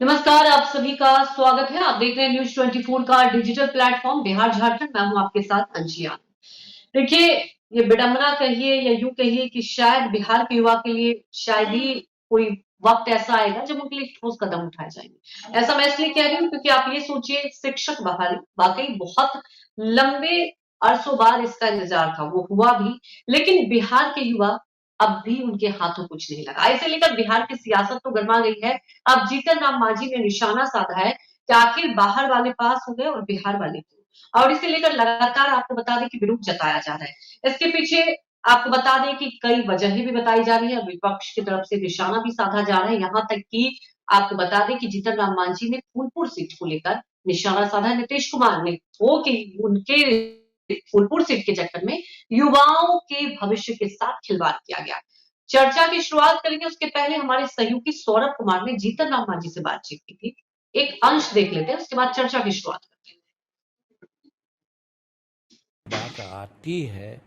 नमस्कार, आप सभी का स्वागत है। आप देख रहे हैं न्यूज़ 24 का डिजिटल प्लेटफॉर्म बिहार झारखंड। मैं हूं आपके साथ अंशिया। देखिए, ये विडंबना कहिए या यूं कहिए कि शायद बिहार के युवा के लिए शायद ही कोई वक्त ऐसा आएगा जब उनके लिए ठोस कदम उठाए जाएंगे। ऐसा मैं इसलिए कह रही हूँ क्योंकि आप ये सोचिए, शिक्षक बहाली वाकई बहुत लंबे अरसों बाद इसका इंतजार था, वो हुआ भी। लेकिन बिहार के युवा अब भी उनके हाथों कुछ नहीं लगा। इसे लेकर बिहार की सियासत तो गर्मा गई है। अब जीतन राम मांझी ने निशाना साधा है कि आखिर बाहर वाले पास हो गए और बिहार वाले क्यों। और इसे लेकर लगातार आपको बता दें कि विरोध जताया जा रहा है। इसके पीछे आपको बता दें कि कई वजहें भी बताई जा रही है, विपक्ष की तरफ से निशाना भी साधा जा रहा है। यहाँ तक कि आपको बता दें कि जीतन राम मांझी ने फूलपुर सीट को लेकर निशाना साधा। नीतीश कुमार ने वो कि उनके फूलपुर सीट के चक्कर में युवाओं के भविष्य के साथ खिलवाड़ किया गया। चर्चा की शुरुआत करेंगे, उसके पहले हमारे सहयोगी सौरभ कुमार ने जीतन राम मांझी से बातचीत की थी। एक अंश देख लेते हैं, उसके बाद चर्चा की शुरुआत करते हैं। बात आती है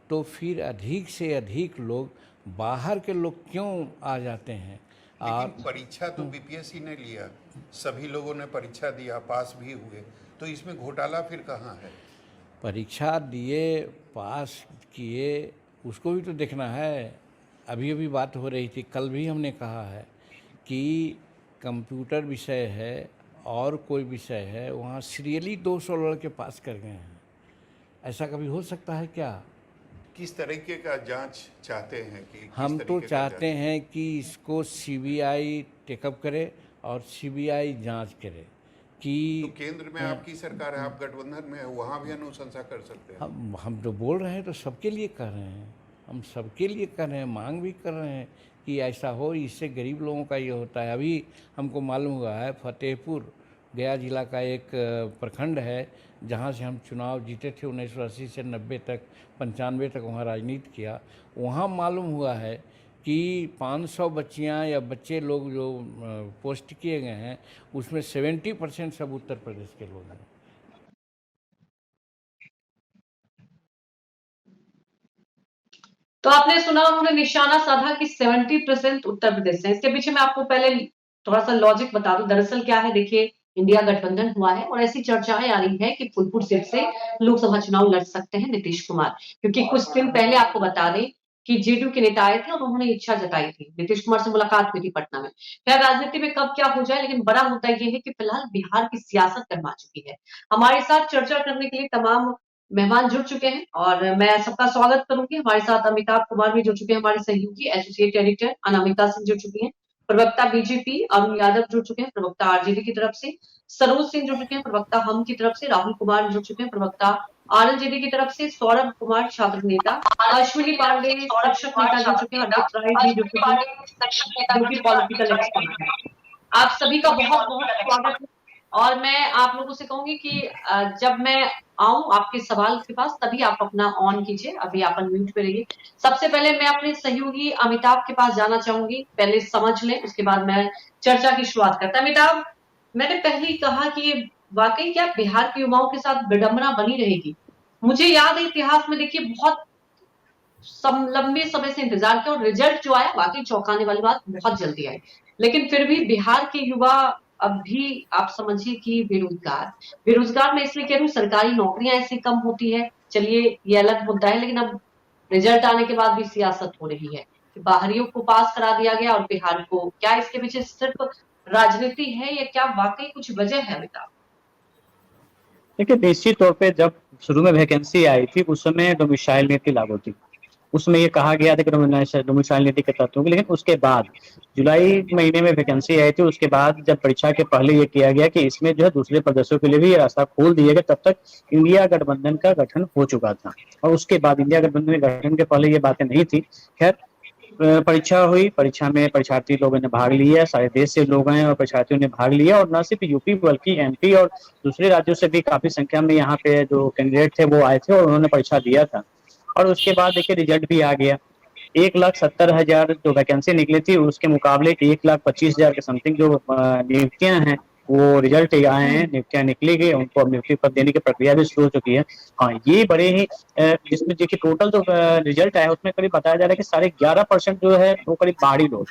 तो फिर अधिक से अधिक लोग बाहर के लोग क्यों आ जाते हैं। लेकिन और परीक्षा तो बीपीएससी ने लिया, सभी लोगों ने परीक्षा दिया, पास भी हुए, तो इसमें घोटाला फिर कहाँ है? परीक्षा दिए, पास किए, उसको भी तो देखना है। अभी अभी बात हो रही थी, कल भी हमने कहा है कि कंप्यूटर विषय है और कोई विषय है, वहाँ सीरियली 200 लड़के पास कर गए हैं। ऐसा कभी हो सकता है क्या? किस तरीके का जांच चाहते हैं कि किस हम तो तरीके का चाहते जांच? हैं कि इसको सीबीआई टेकअप करे और सीबीआई जांच करे कि तो केंद्र में आपकी सरकार है, आप गठबंधन में है, वहाँ भी अनुशंसा कर सकते हैं। हम जो बोल रहे हैं तो सबके लिए कर रहे हैं। हम सबके लिए कर रहे हैं, मांग भी कर रहे हैं कि ऐसा हो। इससे गरीब लोगों का ये होता है। अभी हमको मालूम हुआ है फतेहपुर गया जिला का एक प्रखंड है जहाँ से हम चुनाव जीते थे 1980 से 90 तक, 95 तक वहाँ राजनीति किया। वहाँ मालूम हुआ है कि 500 बच्चियाँ या बच्चे लोग जो पोस्ट किए गए हैं उसमें 70% सब उत्तर प्रदेश के लोग हैं। तो आपने सुना, उन्होंने निशाना साधा कि 70% उत्तर प्रदेश से। इसके पीछे मैं आपको पहले थोड़ा सा लॉजिक बता दूं। दरअसल क्या है, देखिए, इंडिया गठबंधन हुआ है और ऐसी चर्चाएं आ रही है कि फूलपुर सीट से लोकसभा चुनाव लड़ सकते हैं नीतीश कुमार, क्योंकि कुछ दिन पहले आपको बता दें कि जेडीयू के नेता आए थे और उन्होंने इच्छा जताई थी, नीतीश कुमार से मुलाकात हुई थी पटना में। खैर, राजनीति में कब क्या हो जाए, लेकिन बड़ा मुद्दा यह है कि फिलहाल बिहार की सियासत गर्मा चुकी है। हमारे साथ चर्चा करने के लिए तमाम मेहमान जुड़ चुके हैं और मैं सबका स्वागत करूंगी। हमारे साथ अमिताभ कुमार भी जुड़ चुके हैं, हमारे सहयोगी एसोसिएट एडिटर अनामिका सिंह जुड़ चुकी हैं, प्रवक्ता बीजेपी अरुण यादव जुड़ चुके हैं, प्रवक्ता आरजेडी की तरफ से सरोज सिंह जुड़ चुके हैं, प्रवक्ता हम की तरफ से राहुल कुमार जुड़ चुके हैं, प्रवक्ता आरएलजेडी की तरफ से सौरभ कुमार छात्र नेता, अश्विनी पांडे शिक्षक नेता जुड़ चुके हैं, अर्पित राय भी जुड़ चुके हैं जो कि पॉलिटिकल एक्सपर्ट है। आप सभी का बहुत बहुत स्वागत है। और मैं आप लोगों से कहूंगी कि जब मैं आऊं आपके सवाल के पास तभी आप अपना ऑन कीजिए, अभी आप अनम्यूट पे रहिए। सबसे पहले मैं अपने सहयोगी अमिताभ के पास जाना चाहूंगी, पहले समझ लें, उसके बाद मैं चर्चा की शुरुआत करता। अमिताभ, मैंने पहले ही कहा कि ये वाकई क्या बिहार के युवाओं के साथ विडंबना बनी रहेगी। मुझे याद है इतिहास में, देखिए, बहुत लंबे समय से इंतजार किया और रिजल्ट जो आया वाकई चौंकाने वाली बात, बहुत जल्दी आई। लेकिन फिर भी बिहार के युवा अब भी आप समझिए कि बेरोजगार बेरोजगार मैं इसलिए कह रही हूँ, सरकारी नौकरियां ऐसी कम होती है, चलिए ये अलग मुद्दा है। लेकिन अब रिजल्ट आने के बाद भी सियासत हो रही है कि बाहरियों को पास करा दिया गया और बिहार को, क्या इसके पीछे सिर्फ राजनीति है या क्या वाकई कुछ वजह है अमिताभ? देखिए, निश्चित तौर पे जब शुरू में वैकेंसी आई थी उस समय डोमिसाइल नीति लागू थी। उसमें ये कहा गया था कि डोमिसाइल नीति के तहत होगी, लेकिन उसके बाद जुलाई महीने में वैकेंसी आई थी। उसके बाद जब परीक्षा के पहले ये किया गया कि इसमें जो है दूसरे प्रदेशों के लिए भी ये रास्ता खोल दिया गया। तब तक इंडिया गठबंधन का गठन हो चुका था और उसके बाद इंडिया गठबंधन के गठन के पहले ये बातें नहीं थी। खैर, परीक्षा हुई, परीक्षा में परीक्षार्थी लोगों ने भाग लिया, सारे देश से लोग आए और परीक्षार्थियों ने भाग लिया। और न सिर्फ यूपी बल्कि एमपी और दूसरे राज्यों से भी काफी संख्या में यहाँ पे जो कैंडिडेट थे वो आए थे और उन्होंने परीक्षा दिया था। और उसके बाद देखिए रिजल्ट भी आ गया। 1,70,000 जो वैकेंसी निकली थी उसके मुकाबले 1,25,000 के समथिंग जो नियुक्तियां हैं वो रिजल्ट आए हैं, नियुक्तियां निकली गई, उनको अब नियुक्ति पद देने की प्रक्रिया भी शुरू हो चुकी है। हाँ, ये बड़े ही जिसमें देखिए टोटल जो रिजल्ट आया उसमें करीब बताया जा रहा है कि 11.5% जो है वो करीब बाहरी लोग,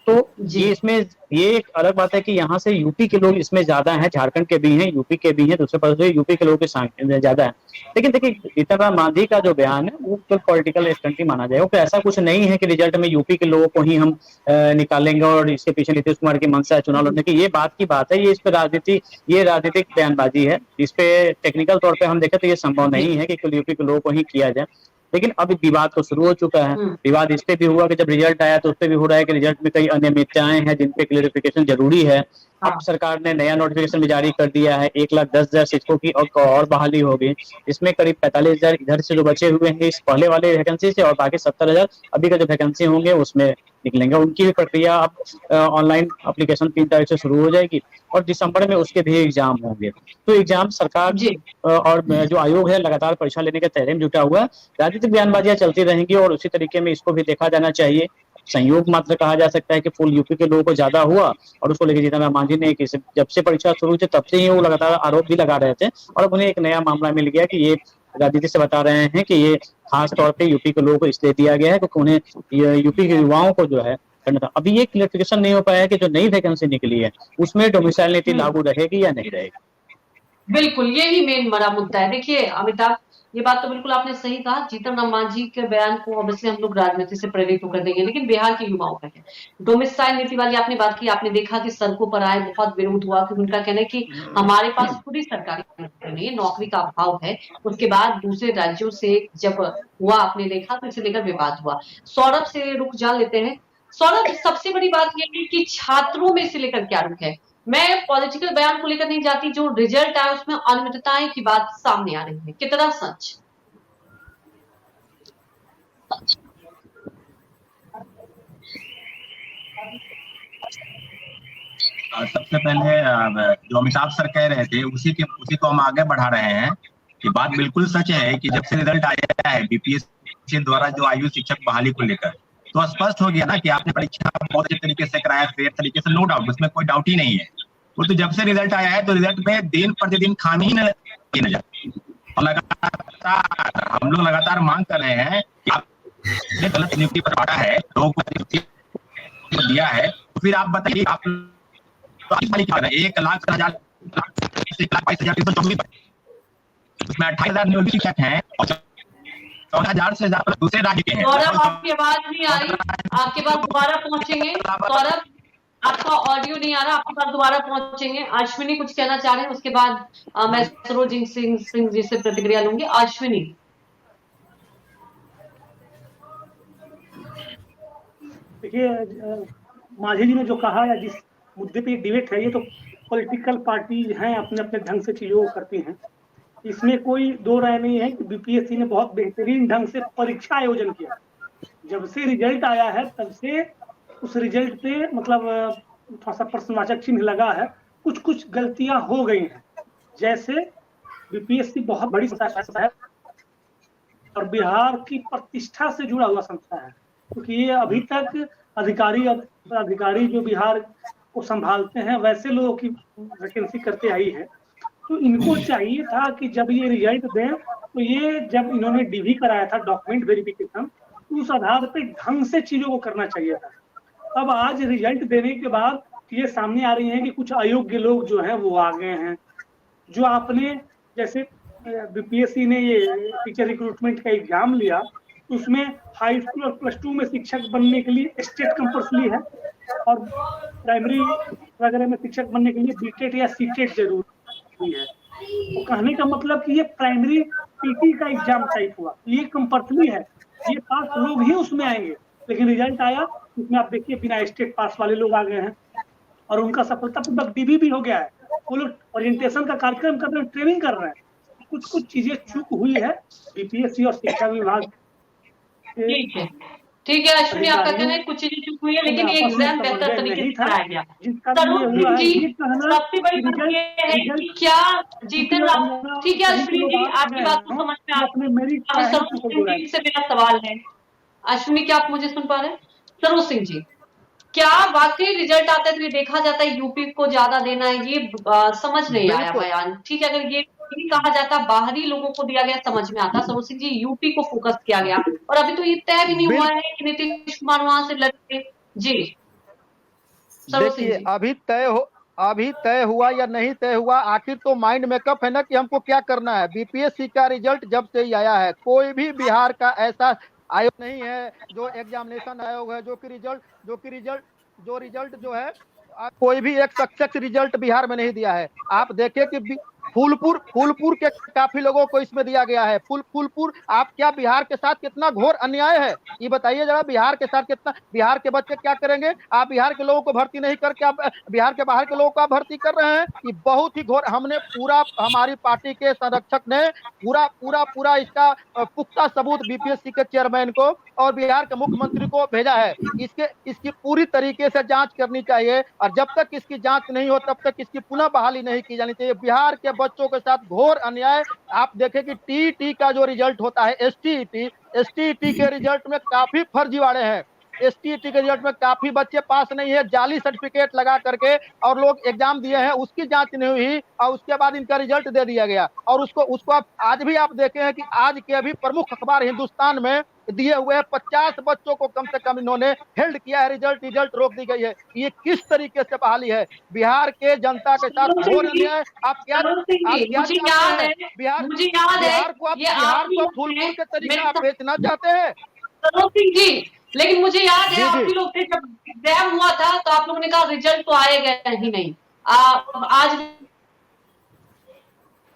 तो जी। ये इसमें ये एक अलग बात है कि यहाँ से यूपी के लोग इसमें ज्यादा हैं, झारखंड के भी हैं, यूपी के भी हैं, दूसरे प्रदेश से यूपी के लोगों की संख्या ज्यादा है। लेकिन देखिए जीतन राम मांझी का जो बयान है वो तो पॉलिटिकल स्टंट ही माना जाएगा। तो ऐसा कुछ नहीं है कि रिजल्ट में यूपी के लोगों को ही हम निकालेंगे और इसके पीछे नीतीश कुमार की मंशा है चुनाव लड़ने की, ये बात की बात है। ये इस पे ये राजनीतिक बयानबाजी है। इस पे टेक्निकल तौर पे हम देखें तो ये संभव जी। नहीं है कि कुल यूपी के लोगों को ही किया जाए। लेकिन अब विवाद तो शुरू हो चुका है। हम्म। विवाद इस पे भी हुआ कि जब रिजल्ट आया तो उस पे भी हो रहा है कि रिजल्ट में कई अनियमितताएं हैं जिन पे क्लियरिफिकेशन जरूरी है। अब हाँ। सरकार ने नया नोटिफिकेशन भी जारी कर दिया है, 1,10,000 शिक्षकों की और बहाली होगी। इसमें करीब 45,000 इधर से जो बचे हुए हैं इस पहले वाले वैकेंसी से, और बाकी 70,000 अभी का जो वैकेंसी होंगे उसमें निकलेंगे। उनकी भी प्रक्रिया अब ऑनलाइन एप्लीकेशन 3 तारीख से शुरू हो जाएगी और दिसंबर में उसके भी एग्जाम होंगे। तो एग्जाम सरकार जी। और जो आयोग है लगातार परीक्षा लेने के तैयारी में जुटा हुआ है। राजनीतिक बयानबाजियां चलती रहेंगी और उसी तरीके में इसको भी देखा जाना चाहिए। संयोग मात्र कहा जा सकता है कि फुल यूपी के लोगों को ज्यादा हुआ और उसको लेकर जीतन राम मांझी ने जब से परीक्षा शुरू हुई थी तब से ही वो लगातार आरोप भी लगा रहे थे और अब उन्हें एक नया मामला मिल गया कि ये राजनीति से बता रहे हैं कि ये खास तौर पे यूपी के लोगों को इसलिए दिया गया है क्योंकि उन्हें यूपी के युवाओं को जो है करना था। अभी ये क्लियरिफिकेशन नहीं हो पाया है कि जो नई वैकेंसी निकली है उसमें डोमिसाइल नीति लागू रहेगी या नहीं रहेगी। बिल्कुल, यही मेन बड़ा मुद्दा है। देखिए अमिताभ, ये बात तो बिल्कुल आपने सही कहा। जीतन राम मांझी के बयान को ऑब्वियसली हम लोग राजनीति से प्रेरित होकर देंगे, लेकिन बिहार के युवाओं का है। डोमिसाइल नीति वाली आपने बात की, आपने देखा कि सड़कों पर आए, बहुत विरोध हुआ कि उनका कहना है कि हमारे पास खुद ही सरकारी नौकरी नहीं है, नौकरी का अभाव है। उसके बाद दूसरे राज्यों से जब हुआ, आपने देखा तो इसे लेकर विवाद हुआ। सौरभ से रुख जान लेते हैं। सौरभ, सबसे बड़ी बात यह है कि छात्रों में इसे लेकर क्या रुख है? मैं पॉलिटिकल बयान को लेकर नहीं जाती, जो रिजल्ट आया उसमें अनियमितताएं की बात सामने आ रही है, कितना सच? सबसे पहले जो अमिताभ सर कह रहे थे उसी को हम आगे बढ़ा रहे हैं। ये बात बिल्कुल सच है कि जब से रिजल्ट आया है बीपीएससी द्वारा जो आयु शिक्षक बहाली को लेकर, तो स्पष्ट हो गया ना कि आपने परीक्षा बहुत अच्छे तरीके से कराया, फेयर तरीके से, नो डाउट, उसमें कोई डाउट ही नहीं है। तो जब से रिजल्ट आया है तो रिजल्ट में दिन प्रतिदिन खामी ही नजर, और लगातार हम लोग लगातार मांग कर रहे हैं कि आपने गलत नियुक्ति पर बांटा है, लोगों को दिया है, तो फिर आप बताइए आप 1,00,000 उसमें 28,000 नियोजित शिक्षक हैं और 14,000 से ज्यादा दूसरे राज्य के हैं। सौरभ, आपकी आवाज नहीं आ रही, आपके पास दोबारा पहुंचेंगे। सौरभ, आपका ऑडियो नहीं आ रहा, आपके पास दोबारा पहुंचेंगे। अश्विनी कुछ कहना चाह रहे हैं, उसके बाद मैं सरोज सिंह जी से प्रतिक्रिया लूंगी। अश्विनी। देखिए, मांझी जी ने जो कहा या जिस मुद्दे पे डिबेट है, ये तो पॉलिटिकल पार्टी हैं अपने अपने ढंग से चीजों को करती हैं। इसमें कोई दो राय नहीं है कि बीपीएससी ने बहुत बेहतरीन ढंग से परीक्षा आयोजन किया। जब से रिजल्ट आया है तब से उस रिजल्ट पे मतलब थोड़ा सा प्रश्नवाचक चिन्ह लगा है। कुछ कुछ गलतियां हो गई हैं, जैसे बीपीएससी बहुत बड़ी संस्था है और बिहार की प्रतिष्ठा से जुड़ा हुआ संस्था है, क्योंकि ये अभी तक अधिकारी जो बिहार को संभालते हैं वैसे लोगों की वैकेंसी करते आई है। तो इनको चाहिए था कि जब ये रिजल्ट दें तो ये जब इन्होंने डीवी कराया था डॉक्यूमेंट वेरिफिकेशन, तो उस आधार पे ढंग से चीजों को करना चाहिए था। अब आज रिजल्ट देने के बाद ये सामने आ रही है कि कुछ अयोग्य लोग जो हैं वो आ गए हैं। जो आपने जैसे बीपीएससी ने ये टीचर रिक्रूटमेंट का एग्जाम लिया, उसमें हाई स्कूल और प्लस 2 में शिक्षक बनने के लिए स्टेट कंपल्सरी है और प्राइमरी वगैरह में शिक्षक बनने के लिए बीटेट या सीटेट जरूरी है। तो कहने का मतलब कि ये प्राइमरी पीटी का एग्जाम टाइप हुआ, ये कंपल्सरी है, ये पास लोग ही उसमें आएंगे। लेकिन रिजल्ट आया उसमें आप देखिए बिना स्टेट पास वाले लोग आ गए हैं और उनका सफलतापूर्वक डीबी भी हो गया है। वो लोग ओरिएंटेशन का कार्यक्रम कर रहे हैं, ट्रेनिंग कर रहे हैं। कुछ चीजें चूक हुई है बीपीएससी और शिक्षा विभाग। ठीक है अश्विनी, आपका कहना है कुछ चीजें चूक हुई है, लेकिन ये एग्जाम बेहतर तरीके से कराया गया। तरुण जी, सबसे बड़ी बात ये है कि क्या जीतन राम, ठीक है अश्विनी जी, आपकी बात को समझ में आ, सरोज सिंह जी से मेरा सवाल है। अश्विनी, क्या आप मुझे सुन पा रहे हैं? सरोज सिंह जी, क्या वाकई रिजल्ट आता है तो ये देखा जाता है यूपी को ज्यादा देना है, ये समझ नहीं आया बयान। ठीक है, अगर ये कहा जाता बाहरी लोगों को दिया गया समझ में आता। सरोज सिंह जी, यूपी को फोकस किया गया और अभी तो ये तय भी नहीं हुआ है कि नीतीश कुमार वहां से लड़ेंगे। जी सरोज सिंह देखिए जी। अभी तय हुआ या नहीं तय हुआ, आखिर तो माइंड मेकअप है ना कि हमको क्या करना है। बीपीएससी का रिजल्ट जब से ही आया है, कोई भी बिहार का ऐसा आयोग नहीं है, जो एग्जामिनेशन आयोग है, जो रिजल्ट जो है कोई भी एक सक्सेस रिजल्ट बिहार में नहीं दिया है। आप देखें कि फूलपुर के काफी लोगों को इसमें दिया गया है। फूलपुर, आप क्या बिहार के साथ कितना घोर अन्याय है, ये बताइए जरा। बिहार के साथ कितना, बिहार के बच्चे क्या करेंगे? आप बिहार के लोगों को भर्ती नहीं करके आप बिहार के बाहर के लोगों को आप भर्ती कर रहे हैं। ये बहुत ही घोर, हमने पूरा, हमारी पार्टी के संरक्षक ने पूरा पूरा पूरा इसका पुख्ता सबूत बीपीएससी के चेयरमैन को और बिहार के मुख्यमंत्री को भेजा है। इसकी पूरी तरीके से जांच करनी चाहिए, और जब तक इसकी जांच नहीं हो तब तक इसकी पुनः बहाली नहीं की जानी चाहिए। बिहार के बच्चों के साथ घोर अन्याय। आप देखें कि टीईटी का जो रिजल्ट होता है, एसटीईटी के रिजल्ट में काफी फर्जीवाड़े हैं। एसटीईटी के रिजल्ट में काफी बच्चे पास नहीं है, जाली सर्टिफिकेट लगा करके और लोग एग्जाम दिए हैं, उसकी जांच नहीं हुई और उसके बाद इनका रिजल्ट दे दिया गया। और उसको आज भी आप देखे हैं कि आज के अभी प्रमुख अखबार हिंदुस्तान में दिए हुए 50 बच्चों को कम से कम इन्होंने हेल्ड किया है, रिजल्ट रोक दी गई है। ये किस तरीके से बहाली है? बिहार के जनता के साथ सरोज सिंह घोर जी, अन्याय। आप क्या मुझे चाहते याद हैं? है, बिहार मुझे याद है, ये आप ही बिहार को लोग थे, फूलपुर के तरीके मेरे आप साथ बेचना चाहते हैं? सरोज सिंह जी, लेकिन मुझे याद है जी आप जी। ही लोग थे जब एग्जाम हुआ था तो आप लोगों ने कहा रिजल्ट तो आएगा ही नहीं। आज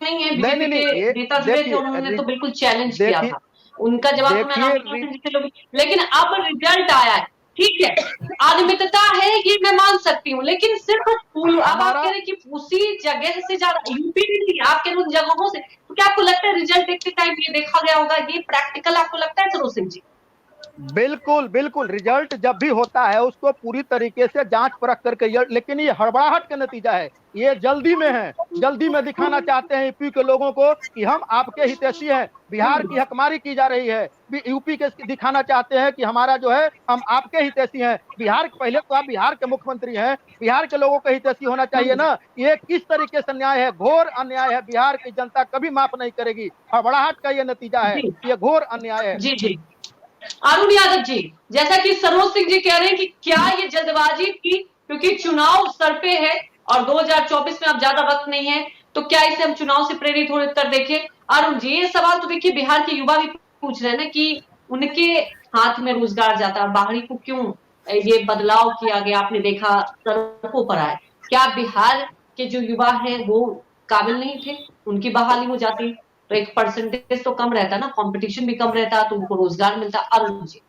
नहीं है, नहीं बीजेपी नहीं नहीं, के ये नेता जुड़े थे, उन्होंने तो बिल्कुल चैलेंज किया देखिए था। उनका जवाब तो मैं देखिए रामनिवास जी के लोग, लेकिन अब रिजल्ट आया है, ठीक है, अनियमितता है ये मैं मान सकती हूँ, लेकिन सिर्फ अब आप कह हमारा रहे हैं कि उसी जगह से ज्यादा यूपी में नहीं, आप कह रहे उन जगहों से, तो क्या आपको लगता है रिजल्ट देखते टाइम ये देखा गया होगा, ये प्रैक्टिकल आपको लगता है सरोज सिंह जी? बिल्कुल बिल्कुल, रिजल्ट जब भी होता है उसको पूरी तरीके से जांच परख करके, लेकिन ये हड़बड़ाहट का नतीजा है। ये जल्दी में है, जल्दी में दिखाना चाहते हैं यूपी के लोगों को कि हम आपके हितैषी हैं। बिहार की हकमारी की जा रही है, यूपी के दिखाना चाहते हैं कि हमारा जो है, हम आपके हितैषी हैं। बिहार, पहले तो आप बिहार के मुख्यमंत्री हैं, बिहार के लोगों का हितैषी होना चाहिए ना। ये किस तरीके से न्याय है? घोर अन्याय है, बिहार की जनता कभी माफ नहीं करेगी। हड़बड़ाहट का ये नतीजा है, जी ये घोर अन्याय है। जी जी। अरुण यादव जी, जैसा कि सरोज सिंह जी कह रहे हैं कि क्या ये जल्दबाजी थी क्योंकि चुनाव सर पे है और 2024 में अब ज्यादा वक्त नहीं है, तो क्या इसे हम चुनाव से प्रेरित होकर देखें? अरुण जी, ये सवाल तो देखिए बिहार के युवा भी पूछ रहे हैं ना कि उनके हाथ में रोजगार जाता है, बाहरी को क्यों ये बदलाव किया गया, आपने देखा सड़कों पर आए, क्या बिहार के जो युवा हैं वो काबिल नहीं थे, उनकी बहाली हो जाती तो एक परसेंटेज तो कम रहता ना, कंपटीशन भी कम रहता तो उनको रोजगार मिलता। अरुण जी,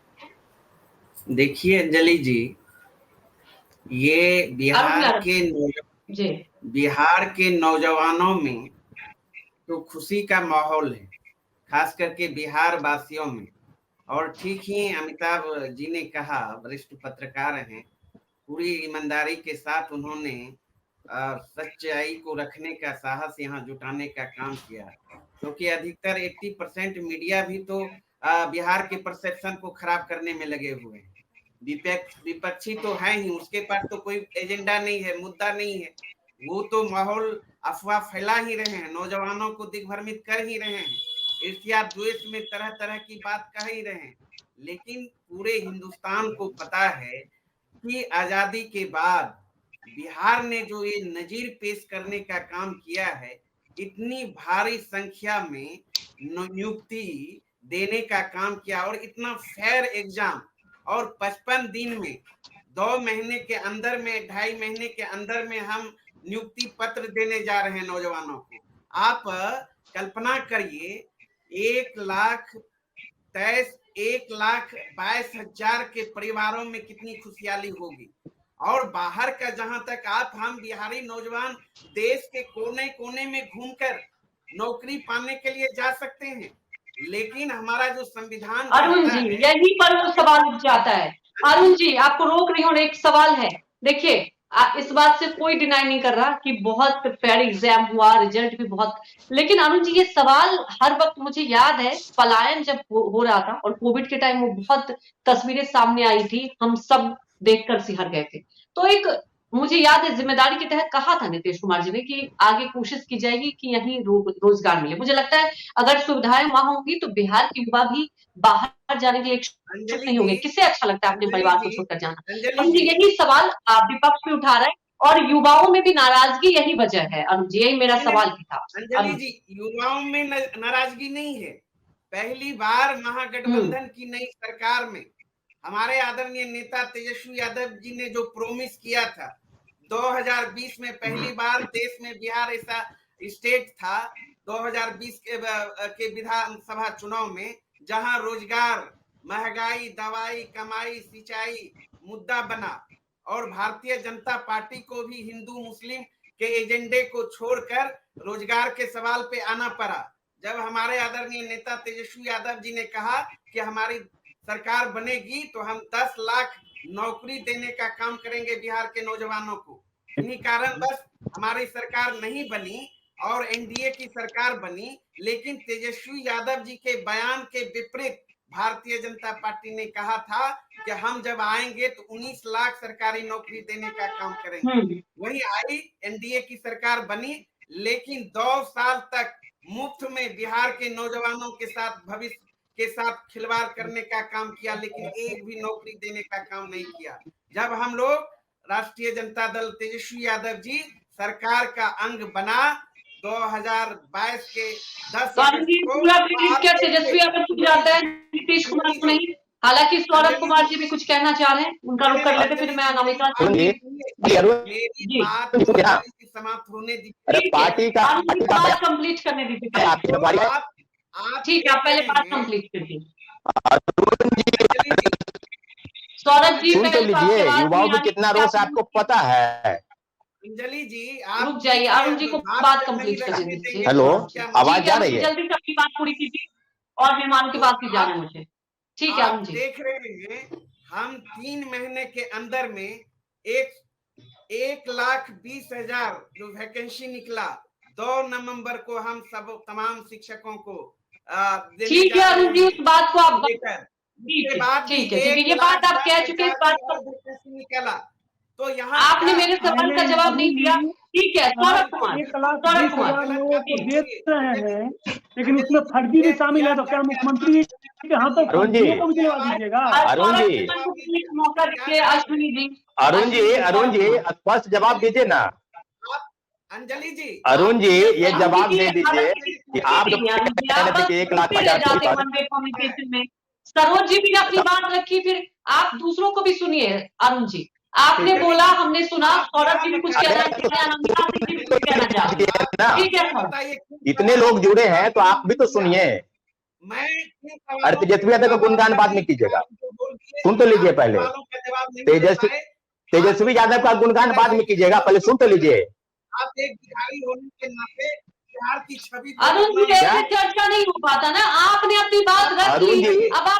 देखिए अंजलि जी, ये जी बिहार के नौजवानों में तो खुशी का माहौल है, खास करके बिहार वासियों में। और ठीक ही अमिताभ जी ने कहा, वरिष्ठ पत्रकार हैं, पूरी ईमानदारी के साथ उन्होंने सच्चाई को रखने का साहस यहाँ जुटाने का काम किया, क्योंकि अधिकतर 80% मीडिया भी तो बिहार के परसेप्शन को खराब करने में लगे हुए हैं। विपक्षी तो है ही, उसके पास तो कोई एजेंडा नहीं है, मुद्दा नहीं है, वो तो माहौल अफवाह फैला ही रहे हैं, नौजवानों को दिग्भ्रमित कर ही रहे हैं, ईर्ष्या द्वेष में तरह तरह की बात कह ही रहे हैं। लेकिन पूरे हिंदुस्तान को पता है कि आजादी के बाद बिहार ने जो ये नजीर पेश करने का काम किया है, इतनी भारी संख्या में नियुक्ति देने का काम किया और इतना फेयर एग्जाम, और 55 दिन में 2 महीने के अंदर में, 2.5 महीने के अंदर में हम नियुक्ति पत्र देने जा रहे हैं नौजवानों को। आप कल्पना करिए, 1,22,000 के परिवारों में कितनी खुशहाली होगी। और बाहर का, जहां तक हम बिहारी नौजवान देश के कोने कोने में घूमकर नौकरी पाने के लिए जा सकते हैं, लेकिन हमारा जो संविधान अरुण जी, यही पर वो सवाल उठ जाता है। अरुण जी, आपको रोक रही हूँ, एक सवाल है, देखिए इस बात से कोई डिनाई नहीं कर रहा कि बहुत फेयर एग्जाम हुआ, रिजल्ट भी बहुत, लेकिन अरुण जी ये सवाल हर वक्त, मुझे याद है पलायन जब हो रहा था और कोविड के टाइम वो बहुत तस्वीरें सामने आई थी, हम सब देखकर सिहर गए थे, तो एक मुझे याद है जिम्मेदारी के तहत कहा था नीतीश कुमार जी ने कि आगे कोशिश की जाएगी कि यहीं रोजगार मिले। मुझे लगता है अगर सुविधाएं वहां होंगी तो बिहार के युवा भी बाहर जाने के लिए इच्छुक अंजलि नहीं होंगे। जी, किसे अच्छा लगता है अपने अंजलि परिवार को जी, छोड़कर जाना? अंजलि अरुण जी जी, यही सवाल विपक्ष भी उठा रहा है और युवाओं में भी नाराजगी यही वजह है। अरुण जी यही मेरा नहीं, सवाल भी था। अंजलि अरुण जी, युवाओं में नाराजगी नहीं है। पहली बार महागठबंधन की नई सरकार में हमारे आदरणीय नेता तेजस्वी यादव जी ने जो प्रोमिस किया था 2020 में पहली बार देश में बिहार ऐसा स्टेट था 2020 के विधानसभा चुनाव में जहां रोजगार, महंगाई, दवाई, कमाई, सिंचाई मुद्दा बना और भारतीय जनता पार्टी को भी हिंदू मुस्लिम के एजेंडे को छोड़कर रोजगार के सवाल पे आना पड़ा। जब हमारे आदरणीय नेता तेजस्वी यादव जी ने कहा कि हमारी सरकार बनेगी तो हम 10 लाख नौकरी देने का काम करेंगे बिहार के नौजवानों को। इन्हीं कारण बस हमारी सरकार नहीं बनी और एनडीए की सरकार बनी, लेकिन तेजस्वी यादव जी के बयान के विपरीत भारतीय जनता पार्टी ने कहा था कि हम जब आएंगे तो 19 लाख सरकारी नौकरी देने का काम करेंगे। वही आई, एनडीए की सरकार बनी, लेकिन 2 साल तक मुफ्त में बिहार के नौजवानों के साथ भविष्य के साथ खिलवाड़ करने का काम किया, लेकिन एक भी नौकरी देने का काम नहीं किया। जब हम लोग राष्ट्रीय जनता दल तेजस्वी यादव जी सरकार का अंग बना 2022 के 10 पूरा तेजस्वी यादव को जाता है, नीतीश कुमार को नहीं। हालांकि सौरभ कुमार जी भी कुछ कहना चाह रहे हैं, उनका रुख कर लेते, फिर मैं अनामिका मेरी बात समाप्त होने दीजिए। पार्टी का बात कंप्लीट करने दीजिए। ठीक है, आप पहले बात कंप्लीट कीजिए। सौरभ जी सुन तो लीजिए, युवाओं में कितना रोष आपको पता है। अंजलि जी रुक जाइए, अरुण जी को बात कंप्लीट कर दीजिए। हेलो, आवाज जा रही है? जल्दी से अपनी बात पूरी कीजिए और मेहमान के पास भी जाना है मुझे। ठीक है अरुण जी। देख रहे हैं हम 3 महीने के अंदर में 1,20,000 जो वैकेंसी निकला 2 नवंबर को हम सब तमाम शिक्षकों को ठीक है अरुण जी, उस बात को आप ठीक है, ये बात आप कह चुके हैं, इस बात पर निकला तो यहाँ आपने मेरे सवाल का जवाब नहीं दिया। ठीक है सौरभ कुमार, 1,20,000 लोगों को दे रहे हैं, लेकिन उसमें फर्जी भी शामिल है, तो क्या मुख्यमंत्री के हाथों अरुण जी, को भी दिलवा दीजिएगा? अरुण जी, मौका दीजिए अश्विनी जी। अरुण जी स्पष्ट जवाब दीजिए ना। अंजलि जी, अरुण जी ये जवाब दे दीजिए कि आप जो कह रहे थे कि 1,50,000 कम्युनिकेशन में सरोज जी भी ने अपनी बात रखी, फिर आप दूसरों को भी सुनिए। अरुण जी आपने बोला, हमने सुना, सौरभ जी भी कुछ कहना चाहते हैं। इतने लोग जुड़े हैं तो आप भी तो सुनिए। अरे तेजस्वी यादव का गुणगान बाद में कीजिएगा, सुन तो लीजिए पहले। तेजस्वी यादव का गुणगान बाद में कीजिएगा, पहले सुन तो लीजिए। आप एक बिहारी होने के नाते बिहार की छवि अरुण जी ऐसे चर्चा नहीं हो पाता ना, आपने अपनी बात रख ली, अब आप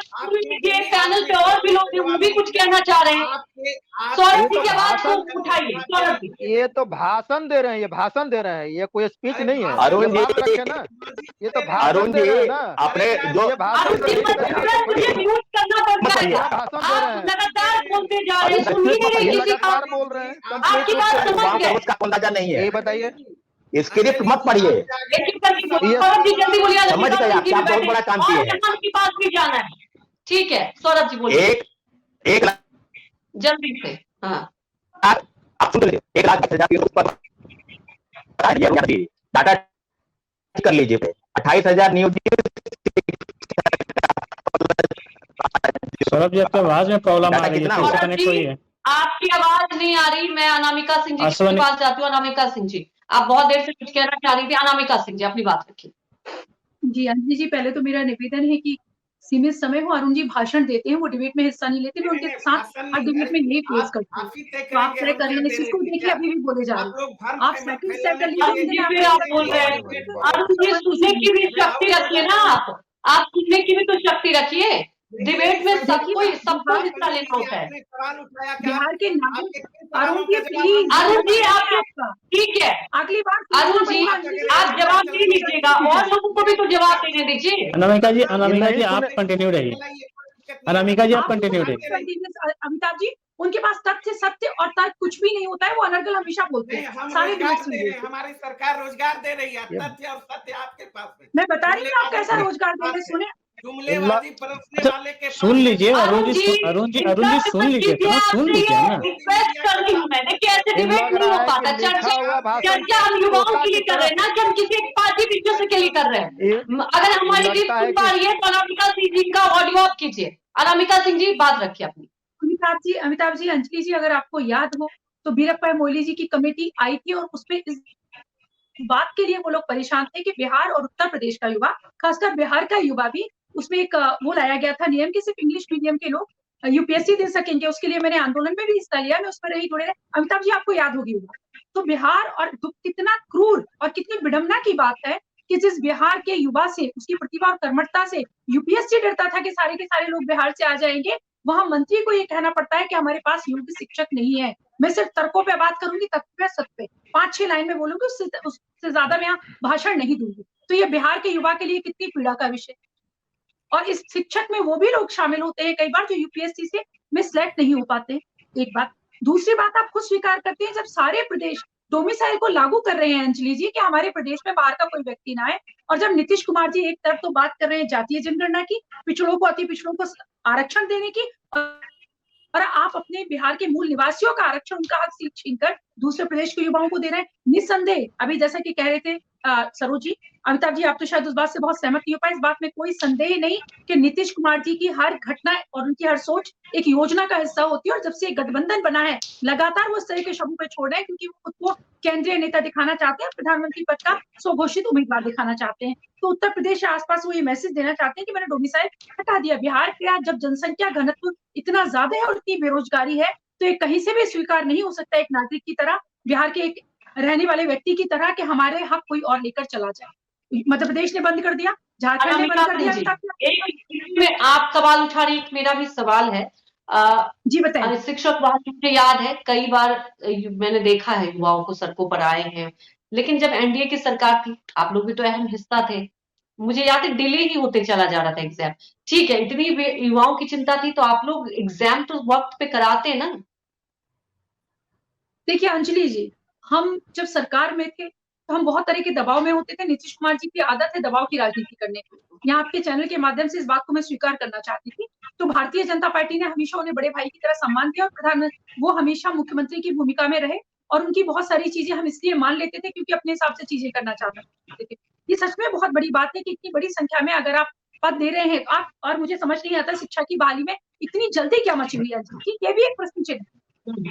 पैनल पे और भी लोग वो भी कुछ कहना चाह रहे हैं। सौरभ जी की आवाज को उठाइए। सौरभ जी ये तो भाषण दे रहे हैं, ये भाषण दे रहे हैं, ये कोई स्पीच नहीं है। अरुण जी ना, ये तो अरुण जी अपने जो लगातार बोलते जा रहे हैं, सुन ही नहीं रहे किसी बात, बोल रहे हैं। आपकी बात समझ गए। उसका अंदाजा नहीं है, ये बताइए, स्क्रिप्ट मत पढ़िए, सौरभ जी जल्दी बोलिए। समझ गए आप बहुत बड़ा काम किए हैं। की बात भी जाना है। ठीक है सौरभ जी बोलिए। एक लाख जल्दी से। हाँ आप सुन लीजिए, 1,10,000 के ऊपर डाटा कर लीजिए। 28,000 नियोजित। सौरभ जी आपकी आवाज में प्रॉब्लम आ रही है, कैसे कनेक्ट हुई है? आपकी आवाज नहीं आ रही। मैं अनामिका सिंह जी के पास जाती हूँ। अनामिका सिंह जी आप बहुत देर से कुछ कहना चाह रही थी। अनामिका सिंह जी अपनी बात रखिए। जी अंजलि जी, पहले तो मेरा निवेदन है कि सीमित समय हो, अरुण जी भाषण देते हैं, वो डिबेट में हिस्सा नहीं लेते, मैं उनके साथ हर डिबेट में यही फेस करती हूँ। तो आप तय कर लेने को देखिए, अभी भी बोले जा रहे हैं आप सेकंड स्टेप कर लीजिए। आप बोल रहे हैं अरुण जी, सुनने की भी शक्ति रखिए ना, आप सुनने की भी तो शक्ति रखिए। डिबेट में सबको हिस्सा लेना होता है। बिहार के नागरिक अरुण जी प्लीज, अरुण जी आप ठीक है, अगली बार अरुण जी आप जवाब दे लीजिएगा और लोगों को भी तो जवाब देने दीजिए। अनामिका जी आप कंटिन्यू रहिए। अनामिका जी आप कंटिन्यू रहिए। अमिताभ जी उनके पास तथ्य, सत्य और तर्क कुछ भी नहीं होता है, वो अनर्गल हमेशा बोलते हैं, सारे हमारी सरकार रोजगार दे रही है, तथ्य और सत्य आपके पास में। मैं बता रही हूँ आप कैसा रोजगार दे रहे, सुने जुमलेबाजी परसने वाले के सुन लीजिए अरुण जी सुन लीजिए थोड़ा, सुन लीजिए ना। रिक्वेस्ट कर रही हूँ मैं, देखिए ऐसे डिबेट नहीं हो पाता। चर्चा हम युवाओं के लिए कर रहे हैं ना, कि हम किसी एक पार्टी पिक्चर के लिए कर रहे हैं। अगर हमारी टीम सुन पा रही है तो अनामिका सिंह जी का ऑडियो आप कीजिए। अनामिका सिंह जी बात रखिए अपनी। अमिताभ जी, अंजलि जी, अगर आपको याद हो तो वीरप्पा मोइली जी की कमेटी आई थी और उसपे इस बात के लिए वो लोग परेशान थे कि बिहार और उत्तर प्रदेश का युवा, खासकर बिहार का युवा भी, उसमें एक वो लाया गया था नियम कि सिर्फ इंग्लिश मीडियम के लोग यूपीएससी दे सकेंगे। उसके लिए मैंने आंदोलन में भी हिस्सा लिया, मैं उस पर रही जुड़े रहे। अमिताभ जी आपको याद होगी तो बिहार, और कितना क्रूर और कितनी विडंबना की बात है कि जिस बिहार के युवा से, उसकी प्रतिभा और कर्मठता से यूपीएससी डरता था कि सारे के सारे लोग बिहार से आ जाएंगे, वहां मंत्री को ये कहना पड़ता है कि हमारे पास योग्य शिक्षक नहीं है। मैं सिर्फ तर्कों पे बात करूंगी, तथ्य पे, सत्य पे 5-6 लाइन में बोलूंगी, उससे ज्यादा मैं यहाँ भाषण नहीं दूंगी। तो ये बिहार के युवा के लिए कितनी पीड़ा का विषय, और इस शिक्षक में वो भी लोग शामिल होते हैं कई बार जो यूपीएससी से में सिलेक्ट नहीं हो पाते। एक बात, दूसरी बात आप खुद स्वीकार करते हैं जब सारे प्रदेश डोमिसाइल को लागू कर रहे हैं अंजलि जी कि हमारे प्रदेश में बाहर का कोई व्यक्ति ना आए, और जब नीतीश कुमार जी एक तरफ तो बात कर रहे हैं जातीय जनगणना की, पिछड़ों को, अति पिछड़ों को आरक्षण देने की, और आप अपने बिहार के मूल निवासियों का आरक्षण, उनका हक छीनकर दूसरे प्रदेश के युवाओं को दे रहे हैं। निस्संदेह, अभी जैसा कि कह रहे थे सरोज जी, अमिताभ जी आप तो शायद उस बात से बहुत सहमत नहीं हो पाए, इस बात में कोई संदेह नहीं कि नीतीश कुमार जी की हर घटना और उनकी हर सोच एक योजना का हिस्सा होती है। और जब से गठबंधन बना है, लगातार वो इस तरह के शब्दों पे छोड़ रहे हैं क्योंकि वो खुद को केंद्रीय नेता दिखाना चाहते हैं, प्रधानमंत्री पद का स्वघोषित उम्मीदवार दिखाना चाहते हैं। तो उत्तर प्रदेश के आसपास वो ये मैसेज देना चाहते हैं कि मैंने डोमिसाइल हटा दिया। बिहार का जब जनसंख्या घनत्व इतना ज्यादा है और इतनी बेरोजगारी है, तो ये कहीं से भी स्वीकार नहीं हो सकता एक नागरिक की तरह, बिहार के एक रहने वाले व्यक्ति की तरह, कि हमारे हक कोई और लेकर चला जाए। मध्य प्रदेश ने बंद कर दिया, झारखंड ने बंद कर दिया। में आप सवाल उठा रही, मेरा भी सवाल है। जी बताइए। शिक्षक वहां, मुझे याद है कई बार मैंने देखा है युवाओं को सड़कों पर आए हैं, लेकिन जब एनडीए की सरकार थी, आप लोग भी तो अहम हिस्सा थे, मुझे याद है डिले ही होते चला जा रहा था एग्जाम। ठीक है, इतनी युवाओं की चिंता थी तो आप लोग एग्जाम तो वक्त पे कराते ना। देखिए अंजलि जी, हम जब सरकार में थे तो हम बहुत तरह के दबाव में होते थे। नीतीश कुमार जी की आदत है दबाव की राजनीति करने की। यहाँ आपके चैनल के माध्यम से इस बात को मैं स्वीकार करना चाहती थी। तो भारतीय जनता पार्टी ने हमेशा उन्हें बड़े भाई की तरह सम्मान दिया और प्रधानमंत्री, वो हमेशा मुख्यमंत्री की भूमिका में रहे, और उनकी बहुत सारी चीजें हम इसलिए मान लेते थे क्योंकि अपने हिसाब से चीजें करना चाहते थे। ये सच में बहुत बड़ी बात है कि इतनी बड़ी संख्या में अगर आप पद दे रहे हैं तो आप, और मुझे समझ नहीं आता शिक्षा की बहाली में इतनी जल्दी क्या मची हुई है, ये भी एक प्रश्न चिन्ह।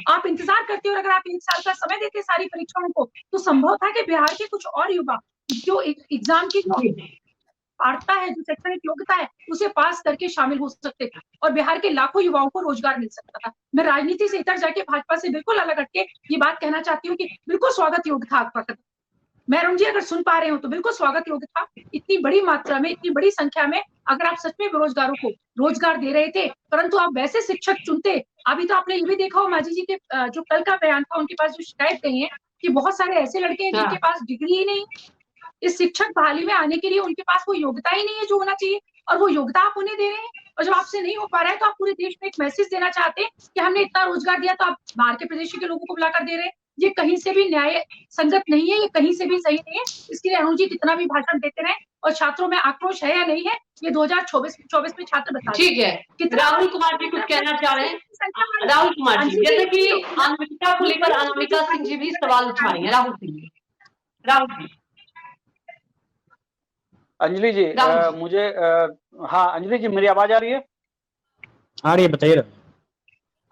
आप इंतजार करते हो, अगर आप 1 साल का समय देते सारी परीक्षाओं को, तो संभव था कि बिहार के कुछ और युवा जो एग्जाम की पात्रता है, जो शैक्षणिक योग्यता है, उसे पास करके शामिल हो सकते थे और बिहार के लाखों युवाओं को रोजगार मिल सकता था। मैं राजनीति से इधर जाके भाजपा से बिल्कुल अलग हटके ये बात कहना चाहती हूँ कि बिल्कुल स्वागत योग्य था आपका कदम। मैं अरुण जी, अगर सुन पा रहे हो तो बिल्कुल स्वागत योग्य था। इतनी बड़ी मात्रा में, इतनी बड़ी संख्या में अगर आप सच में बेरोजगारों को रोजगार दे रहे थे, परंतु आप वैसे शिक्षक चुनते। अभी तो आपने ये भी देखा हो माजी जी के जो कल का बयान था, उनके पास जो शिकायत गई है कि बहुत सारे ऐसे लड़के हैं जिनके पास डिग्री ही नहीं, इस शिक्षक बहाली में आने के लिए उनके पास वो योग्यता ही नहीं है जो होना चाहिए, और वो योग्यता आप उन्हें दे रहे हैं। और जब आपसे नहीं हो पा रहा है तो आप पूरे देश में एक मैसेज देना चाहते हैं कि हमने इतना रोजगार दिया तो आप बाहर के प्रदेश के लोगों को बुलाकर दे रहे हैं। ये कहीं से भी न्याय संगत नहीं है, ये कहीं से भी सही नहीं है। इसके लिए अरुण जी कितना भी भाषण देते रहे, और छात्रों में आक्रोश है या नहीं है, ये 2024 में छात्र बता। ठीक है, राहुल कुमार जी कुछ कहना चाह रहे हैं। राहुल कुमार जी, जैसे कि अनामिका को लेकर अनामिका सिंह जी भी सवाल उठा रही है। राहुल जी, अंजलि जी, मुझे हाँ अंजलि जी, मेरी आवाज आ रही है? आ रही है, बताइए।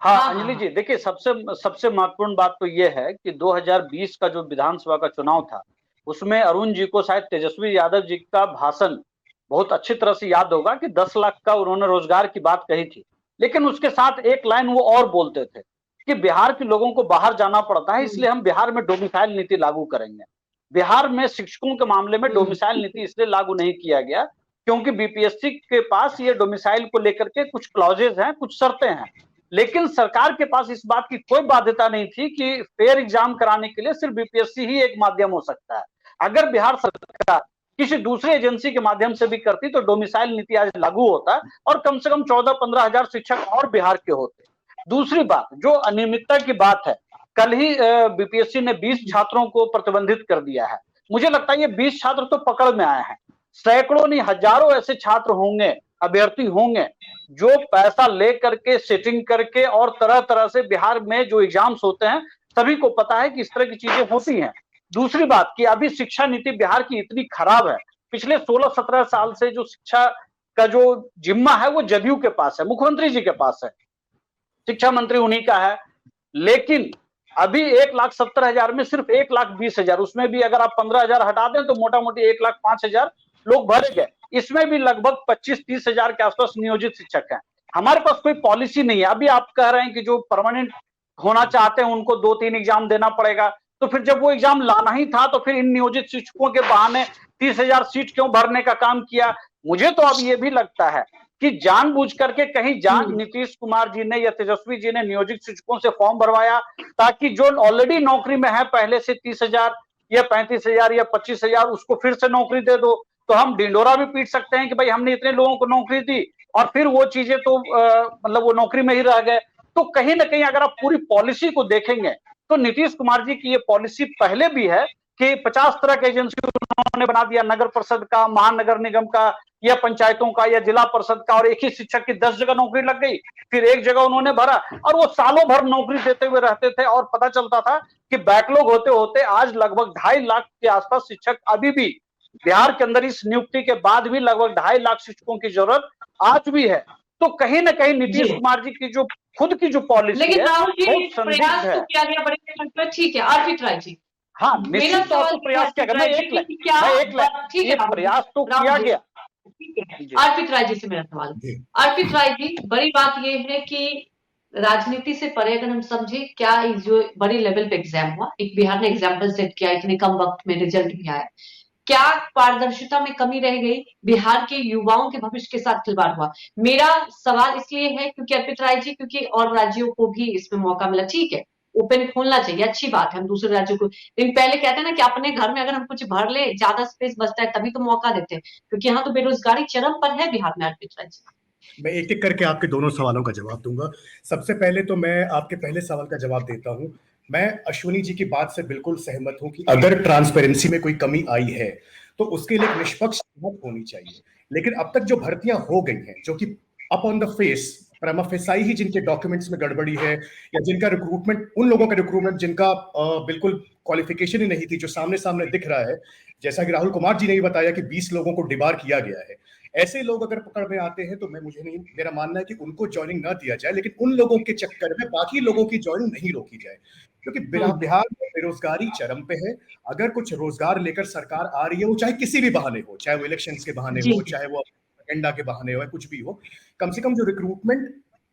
हाँ अंजलि जी, देखिए सबसे महत्वपूर्ण बात तो ये है कि 2020 का जो विधानसभा का चुनाव था, उसमें अरुण जी को शायद तेजस्वी यादव जी का भाषण बहुत अच्छी तरह से याद होगा कि 10 लाख का उन्होंने रोजगार की बात कही थी, लेकिन उसके साथ एक लाइन वो और बोलते थे कि बिहार के लोगों को बाहर जाना पड़ता है, इसलिए हम बिहार में डोमिसाइल नीति लागू करेंगे। बिहार में शिक्षकों के मामले में डोमिसाइल नीति इसलिए लागू नहीं किया गया क्योंकि बीपीएससी के पास ये डोमिसाइल को लेकर के कुछ क्लॉजेज हैं, कुछ शर्तें हैं, लेकिन सरकार के पास इस बात की कोई बाध्यता नहीं थी कि फेयर एग्जाम कराने के लिए सिर्फ बीपीएससी ही एक माध्यम हो सकता है। अगर बिहार सरकार किसी दूसरे एजेंसी के माध्यम से भी करती तो डोमिसाइल नीति आज लागू होता और कम से कम 14-15 हजार शिक्षक और बिहार के होते। दूसरी बात, जो अनियमितता की बात है, कल ही बीपीएससी ने 20 छात्रों को प्रतिबंधित कर दिया है। मुझे लगता है ये 20 छात्र तो पकड़ में आए हैं, सैकड़ों नहीं हजारों ऐसे छात्र होंगे, अभ्यर्थी होंगे जो पैसा ले करके सेटिंग करके और तरह तरह से बिहार में जो एग्जाम्स होते हैं, सभी को पता है कि इस तरह की चीजें होती हैं। दूसरी बात कि अभी शिक्षा नीति बिहार की इतनी खराब है, पिछले 16-17 साल से जो शिक्षा का जो जिम्मा है वो जदयू के पास है, मुख्यमंत्री जी के पास है, शिक्षा मंत्री उन्हीं का है, लेकिन अभी 1,70,000 में सिर्फ 1,20,000, उसमें भी अगर आप 15,000 हटा दें तो मोटा मोटी 1,05,000 लोग भरे गए। इसमें भी लगभग 25-30 हजार के आसपास नियोजित शिक्षक हैं। हमारे पास कोई पॉलिसी नहीं है। अभी आप कह रहे हैं कि जो परमानेंट होना चाहते हैं उनको 2-3 एग्जाम देना पड़ेगा, तो फिर जब वो एग्जाम लाना ही था तो फिर इन नियोजित शिक्षकों के बहाने 30,000 सीट क्यों भरने का काम किया? मुझे तो अब ये भी लगता है कि जानबूझ करके कहीं नीतीश कुमार जी ने या तेजस्वी जी ने नियोजित शिक्षकों से फॉर्म भरवाया ताकि जो ऑलरेडी नौकरी में है पहले से 30,000 या 35,000 या 25,000 उसको फिर से नौकरी दे दो, तो हम ढिंडोरा भी पीट सकते हैं कि भाई हमने इतने लोगों को नौकरी दी और फिर वो चीजें तो मतलब वो नौकरी में ही रह गए। तो कहीं ना कहीं अगर आप पूरी पॉलिसी को देखेंगे तो नीतीश कुमार जी की ये पॉलिसी पहले भी है कि 50 तरह के एजेंसी उन्होंने बना दिया, नगर परिषद का, महानगर निगम का या पंचायतों का या जिला परिषद का, और एक ही शिक्षक की 10 जगह नौकरी लग गई, फिर एक जगह उन्होंने भरा और वो सालों भर नौकरी देते हुए रहते थे और पता चलता था कि बैकलॉग होते होते आज लगभग 2.5 लाख के आसपास शिक्षक अभी भी बिहार के अंदर इस नियुक्ति के बाद भी लगभग 2.5 लाख शिक्षकों की जरूरत आज भी है। तो कहीं ना कहीं नीतीश कुमार जी की जो खुद की जो पॉलिसी है, लेकिन राहुल जी बहुत संदिग्ध प्रयास है। तो किया गया बड़े स्तर पर, ठीक है, अर्पित राय जी। हाँ, निश्चित तौर पर प्रयास किया गया। मैं एक ये प्रयास तो किया गया। अर्पित राय जी से मेरा सवाल, अर्पित राय जी, बड़ी बात ये है कि राजनीति से परे अगर हम समझे क्या जो बड़ी लेवल पे एग्जाम हुआ, एक बिहार ने एग्जाम्पल सेट किया, इतने कम वक्त में रिजल्ट भी आया, क्या पारदर्शिता में कमी रह गई? बिहार के युवाओं के भविष्य के साथ खिलवाड़ हुआ? मेरा सवाल इसलिए है क्योंकि अर्पित राय जी, क्योंकि और राज्यों को भी इसमें मौका मिला, ठीक है, ओपन खोलना चाहिए, अच्छी बात है, हम दूसरे राज्यों को, लेकिन पहले कहते हैं ना कि अपने घर में अगर हम कुछ भर ले, ज्यादा स्पेस बचता है तभी तो मौका देते हैं, क्योंकि यहाँ तो बेरोजगारी चरम पर है बिहार में। अर्पित राय जी, मैं एक एक करके आपके दोनों सवालों का जवाब दूंगा। सबसे पहले तो मैं आपके पहले सवाल का जवाब देता हूं। मैं अश्विनी जी की बात से बिल्कुल सहमत हूं कि अगर ट्रांसपेरेंसी में कोई कमी आई है तो उसके लिए एक निष्पक्ष जांच होनी चाहिए, लेकिन अब तक जो भर्तियां हो गई हैं जो कि अप ऑन द फेस प्रमा फेसाई ही जिनके डॉक्यूमेंट्स में गड़बड़ी है या जिनका रिक्रूटमेंट, उन लोगों का रिक्रूटमेंट जिनका बिल्कुल क्वालिफिकेशन ही नहीं थी, जो सामने सामने दिख रहा है, जैसा कि राहुल कुमार जी ने भी बताया कि 20 लोगों को डिबार किया गया है, ऐसे लोग अगर पकड़ में आते हैं तो मेरा मानना है कि उनको ज्वाइनिंग ना दिया जाए, लेकिन उन लोगों के चक्कर में बाकी लोगों की ज्वाइनिंग नहीं रोकी जाए, क्योंकि बिहार में बेरोजगारी चरम पे है। अगर कुछ रोजगार लेकर सरकार आ रही है, वो चाहे किसी भी बहाने हो, चाहे वो इलेक्शंस के बहाने हो, चाहे वो एजेंडा के बहाने हो, कुछ भी हो, कम से कम जो रिक्रूटमेंट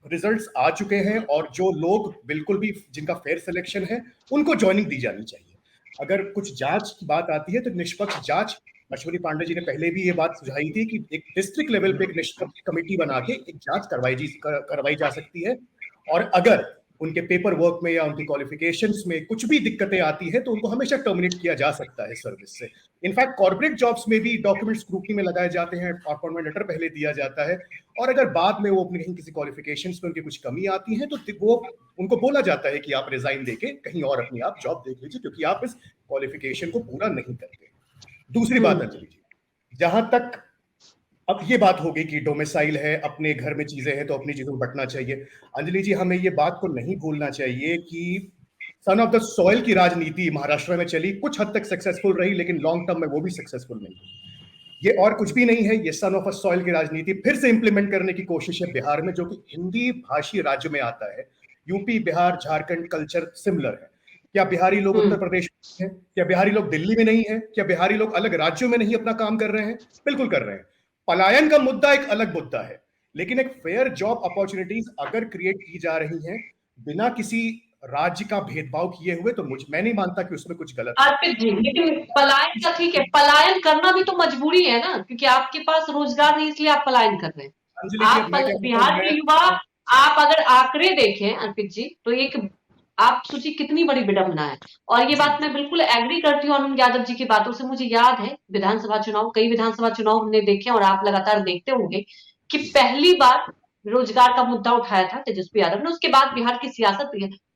रिजल्ट्स आ चुके हैं और जो लोग बिल्कुल भी जिनका फेयर सिलेक्शन है उनको ज्वाइनिंग दी जानी चाहिए। अगर कुछ जांच की बात आती है तो निष्पक्ष जांच, अश्विनी पांडे जी ने पहले भी ये बात सुझाई थी कि एक डिस्ट्रिक्ट लेवल पे एक निष्पक्ष कमेटी बना के एक जांच करवाई जा सकती है, और अगर उनके पेपर वर्क में या उनकी क्वालिफिकेशंस में कुछ भी दिक्कतें आती है तो उनको हमेशा टर्मिनेट किया जा सकता है सर्विस से। इनफैक्ट कॉर्पोरेट जॉब्स में भी डॉक्यूमेंट स्क्रूटनी में लगाए जाते हैं, अपॉइंटमेंट लेटर पहले दिया जाता है, और अगर बाद में वो अपने कहीं किसी क्वालिफिकेशंस में उनकी कुछ कमी आती है तो वो उनको बोला जाता है कि आप रिजाइन देके कहीं और अपनी आप जॉब देख लीजिए, क्योंकि आप इस क्वालिफिकेशन को पूरा नहीं करते। दूसरी बात अंजलि जी, जहां तक अब ये बात हो गई कि डोमिसाइल है, अपने घर में चीजें हैं तो अपनी चीजों में बटना चाहिए, अंजलि जी हमें ये बात को नहीं भूलना चाहिए कि सन ऑफ द सॉइल की राजनीति महाराष्ट्र में चली, कुछ हद तक सक्सेसफुल रही, लेकिन लॉन्ग टर्म में वो भी सक्सेसफुल नहीं हुई। ये और कुछ भी नहीं है, ये सन ऑफ अ सॉइल की राजनीति फिर से इंप्लीमेंट करने की कोशिश है बिहार में, जो कि हिंदी भाषी राज्य में आता है। UP, Bihar, Jharkhand culture similar है। क्या बिहारी लोग उत्तर प्रदेश में हैं? क्या बिहारी लोग दिल्ली में नहीं है? क्या बिहारी लोग अलग राज्यों में नहीं अपना काम कर रहे हैं? बिल्कुल कर रहे हैं। पलायन का मुद्दा एक अलग मुद्दा है, लेकिन एक फेयर जॉब अपॉर्चुनिटीज अगर क्रिएट की जा रही हैं बिना किसी राज्य का भेदभाव किए हुए, तो मैं नहीं मानता कि उसमें कुछ गलत है। अर्पित जी, लेकिन पलायन का ठीक है, पलायन करना भी तो मजबूरी है ना, क्योंकि आपके पास रोजगार नहीं इसलिए आप पलायन कर रहे हैं। आप बिहार के युवा, आप अगर आंकड़े देखें अर्पित जी, तो एक आप सोचिए कितनी बड़ी विडंबना है। और ये बात मैं बिल्कुल एग्री करती हूँ अरुण यादव जी की बातों से। मुझे याद है विधानसभा चुनाव, कई विधानसभा चुनाव हमने देखे और आप लगातार देखते होंगे कि पहली बार रोजगार का मुद्दा उठाया था तेजस्वी यादव ने, उसके बाद बिहार की सियासत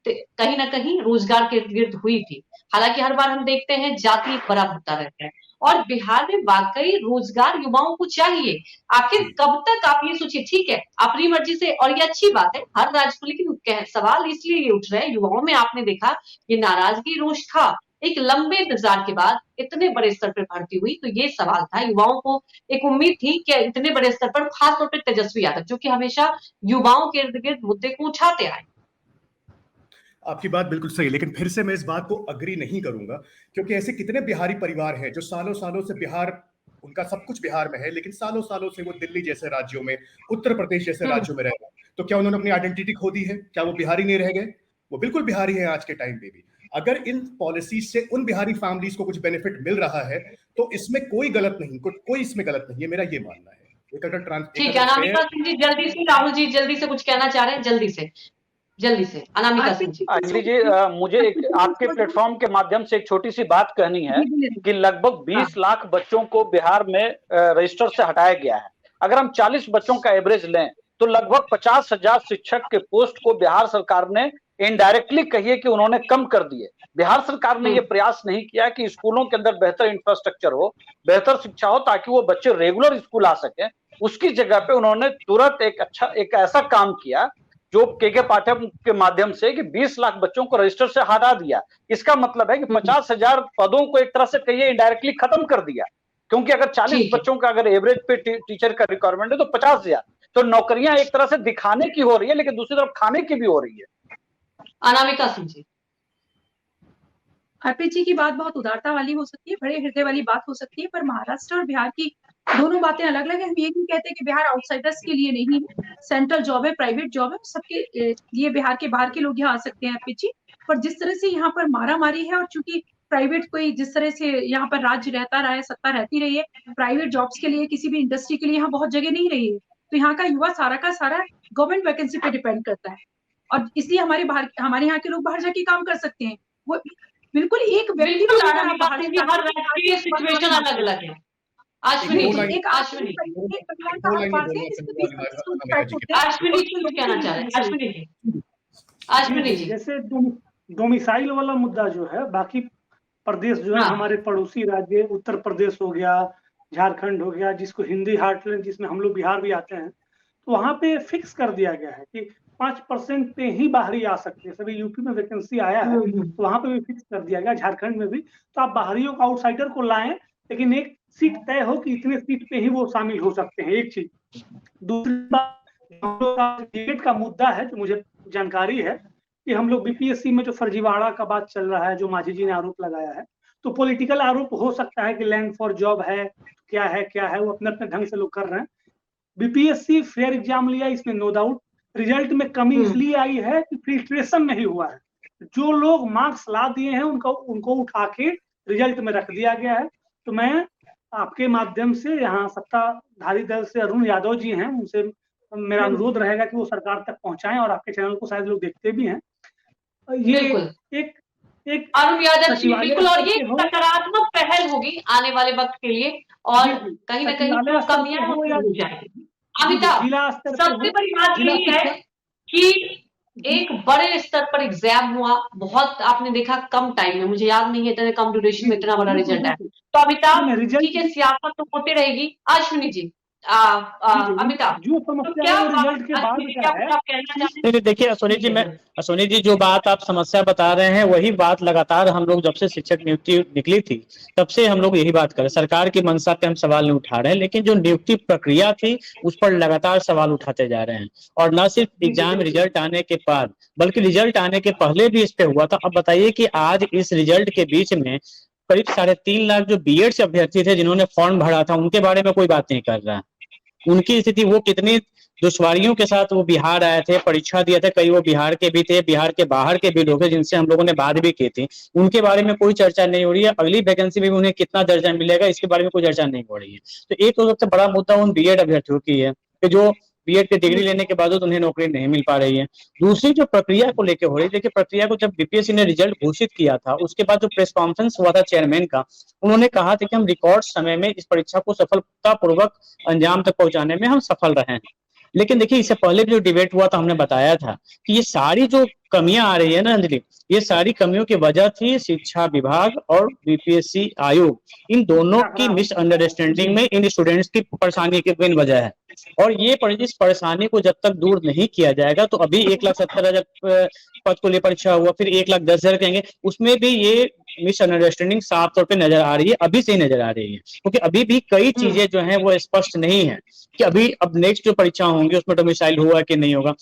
कहीं ना कहीं रोजगार के इर्द गिर्द हुई थी। हालांकि हर बार हम देखते हैं जाति एक बड़ा मुद्दा रहता है, और बिहार में वाकई रोजगार युवाओं को चाहिए। आखिर कब तक आप ये सोचिए, ठीक है अपनी मर्जी से, और ये अच्छी बात है हर राज्य को, लेकिन सवाल इसलिए ये उठ रहे हैं युवाओं में, आपने देखा ये नाराजगी रोष था, एक लंबे इंतजार के बाद इतने बड़े स्तर पर भर्ती हुई, तो ये सवाल था युवाओं को, एक उम्मीद थी कि इतने बड़े स्तर पर, खासतौर पर तेजस्वी यादव जो कि हमेशा युवाओं के इर्द गिर्द मुद्दे को उठाते आए। आपकी बात बिल्कुल सही, लेकिन फिर से मैं इस बात को अग्री नहीं करूंगा, क्योंकि ऐसे कितने बिहारी परिवार हैं जो सालों सालों से बिहार, उनका सब कुछ बिहार में है, लेकिन सालों सालों से वो दिल्ली जैसे राज्यों में, उत्तर प्रदेश जैसे राज्यों में रह रहे हैं। तो क्या उन्होंने अपनी आइडेंटिटी खो दी है? क्या वो बिहारी नहीं रह गए? वो बिल्कुल बिहारी हैं आज के टाइम पे भी। अगर इन पॉलिसीज से उन बिहारी फैमिलीज को कुछ बेनिफिट मिल रहा है तो इसमें कोई गलत नहीं, कोई इसमें गलत नहीं है, मेरा ये मानना है। ठीक है, अनामिका सिंह जी जल्दी से, राहुल जी जल्दी से कुछ कहना चाह रहे हैं, जल्दी से अनामिका सिंह जी। अंजलि जी, मुझे एक आपके प्लेटफॉर्म के माध्यम से एक छोटी सी बात कहनी है कि लगभग 20 लाख बच्चों को बिहार में रजिस्टर से हटाया गया है। अगर हम 40 बच्चों का एवरेज लें तो लगभग 50,000 शिक्षक के पोस्ट को बिहार सरकार ने इनडायरेक्टली कहिए कि उन्होंने कम कर दिए। बिहार सरकार ने यह प्रयास नहीं किया कि स्कूलों के अंदर बेहतर इंफ्रास्ट्रक्चर हो, बेहतर शिक्षा हो, ताकि वो बच्चे रेगुलर स्कूल आ सकें। उसकी जगह पे उन्होंने तुरंत एक ऐसा काम किया जो के पाठक के माध्यम से कि 20 लाख बच्चों को रजिस्टर से हटा दिया। इसका मतलब है कि 50,000 पदों को एक तरह से कहिए इनडायरेक्टली खत्म कर दिया, क्योंकि अगर 40 बच्चों का अगर एवरेज पे टीचर का रिक्वायरमेंट है तो 50,000, तो नौकरियां एक तरह से दिखाने की हो रही है, लेकिन दूसरी तरफ खाने की भी हो रही है। अनामिका सिंह जी। अर्पित जी की बात बहुत उदारता वाली हो सकती है, बड़े हृदय वाली बात हो सकती है, पर महाराष्ट्र और बिहार की दोनों बातें अलग अलग है। हम ये नहीं कहते कि बिहार आउटसाइडर्स के लिए नहीं है, सेंट्रल जॉब है, प्राइवेट जॉब है, सबके लिए बिहार के बाहर के लोग यहाँ आ सकते हैं अर्पित जी। पर जिस तरह से यहाँ पर मारा मारी है, और चूंकि प्राइवेट कोई जिस तरह से यहाँ पर राज्य रहता रहा है, सत्ता रहती रही है, प्राइवेट जॉब्स के लिए, किसी भी इंडस्ट्री के लिए यहाँ बहुत जगह नहीं रही है, तो यहाँ का युवा सारा का सारा गवर्नमेंट वैकेंसी पे डिपेंड करता है, और इसलिए हमारे यहाँ के लोग बाहर जाके काम कर सकते हैं। वो बिल्कुल एक व्यक्ति को हर राष्ट्रीय सिचुएशन अलग अलग है। अश्विनी जी कहना चाह रहे हैं। अश्विनी जी जैसे डोमिसाइल वाला मुद्दा जो है, बाकी प्रदेश जो है हमारे पड़ोसी राज्य, उत्तर प्रदेश हो गया, झारखंड हो गया, जिसको हिंदी हार्टलैंड जिसमें हम लोग बिहार भी आते हैं, तो वहां पे फिक्स कर दिया गया है कि 5% पे ही बाहरी आ सकते हैं। सभी यूपी में वैकेंसी आया है तो वहां पे भी फिक्स कर दिया गया, झारखंड में भी। तो आप बाहरियों को, आउटसाइडर को लाएं, लेकिन एक सीट तय हो कि इतने सीट पे ही वो शामिल हो सकते हैं, एक चीज। दूसरी बात टिकट का मुद्दा है, जो मुझे जानकारी है कि हम लोग बीपीएससी में जो फर्जीवाड़ा का बात चल रहा है, जो माझी जी ने आरोप लगाया है, तो पॉलिटिकल आरोप हो सकता है कि लैंड फॉर जॉब है, क्या है वो अपने अपने ढंग से लोग कर रहे हैं। बीपीएससी फेयर एग्जाम लिया, इसमें नो डाउट। रिजल्ट में कमी इसलिए आई है कि फिल्ट्रेशन नहीं हुआ है। जो लोग मार्क्स ला दिए हैं उनको उठा के रिजल्ट में रख दिया गया है। तो मैं आपके माध्यम से, यहाँ सत्ताधारी दल से अरुण यादव जी हैं, उनसे मेरा अनुरोध रहेगा कि वो सरकार तक पहुंचाएं, और आपके चैनल को शायद लोग देखते भी हैं। ये एक अरुण यादव जी बिल्कुल, और ये सकारात्मक पहल होगी आने वाले वक्त के लिए, और कहीं ना कहीं कमियां हो जाएंगी। अमिताभ, सबसे बड़ी बात यही है कि एक बड़े स्तर पर एग्जाम हुआ, बहुत आपने देखा कम टाइम में, मुझे याद नहीं है इतने कम ड्यूरेशन में इतना बड़ा रिजल्ट है। तो अमिताभ, ठीक है सियासत तो होते रहेगी। अश्विनी जी, अमिताभ, जो समस्या रिजल्ट के बाद है, देखिए अश्विनी जी जो बात आप समस्या बता रहे हैं, वही बात लगातार हम लोग जब से शिक्षक नियुक्ति निकली थी तब से हम लोग यही बात कर रहे हैं। सरकार की मंशा पे हम सवाल नहीं उठा रहे हैं, लेकिन जो नियुक्ति प्रक्रिया थी उस पर लगातार सवाल उठाते जा रहे हैं, और न सिर्फ एग्जाम रिजल्ट आने के बाद बल्कि रिजल्ट आने के पहले भी इस पे हुआ था। अब बताइए कि आज इस रिजल्ट के बीच में करीब 3.5 लाख जो बीएड से अभ्यर्थी थे जिन्होंने फॉर्म भरा था, उनके बारे में कोई बात नहीं कर रहा है। उनकी स्थिति, वो कितनी दुश्वारियों के साथ वो बिहार आए थे, परीक्षा दिए थे, कई वो बिहार के भी थे, बिहार के बाहर के भी लोग थे जिनसे हम लोगों ने बात भी की थी, उनके बारे में कोई चर्चा नहीं हो रही है। अगली वैकेंसी में उन्हें कितना दर्जा मिलेगा इसके बारे में कोई चर्चा नहीं हो रही है। तो एक तो सबसे बड़ा मुद्दा उन बीएड अभ्यर्थियों की है कि जो बीएड की डिग्री लेने के बाद उन्हें नौकरी नहीं मिल पा रही है। दूसरी जो प्रक्रिया को लेकर हो रही है, देखिए प्रक्रिया को जब बीपीएससी ने रिजल्ट घोषित किया था उसके बाद जो प्रेस कॉन्फ्रेंस हुआ था चेयरमैन का, उन्होंने कहा था कि हम रिकॉर्ड समय में इस परीक्षा को सफलतापूर्वक अंजाम तक पहुंचाने में हम सफल रहे हैं। लेकिन देखिए इससे पहले भी जो डिबेट हुआ था हमने बताया था कि ये सारी जो कमियां आ रही है ना अंजलि, ये सारी कमियों की वजह थी शिक्षा विभाग और बीपीएससी आयोग, इन दोनों की मिसअंडरस्टैंडिंग में इन स्टूडेंट्स की परेशानी की मेन वजह है। और ये इस परेशानी को जब तक दूर नहीं किया जाएगा तो अभी 1,70,000 पद को लिए परीक्षा हुआ, फिर 1,10,000 कहेंगे, उसमें भी ये मिसअंडरस्टैंडिंग साफ तौर पे नजर आ रही है, अभी से ही नजर आ रही है, क्योंकि अभी भी कई चीजें जो हैं वो स्पष्ट नहीं है कि अभी अब नेक्स्ट जो परीक्षा होंगी उसमें डोमिसाइल हुआ कि नहीं होगा।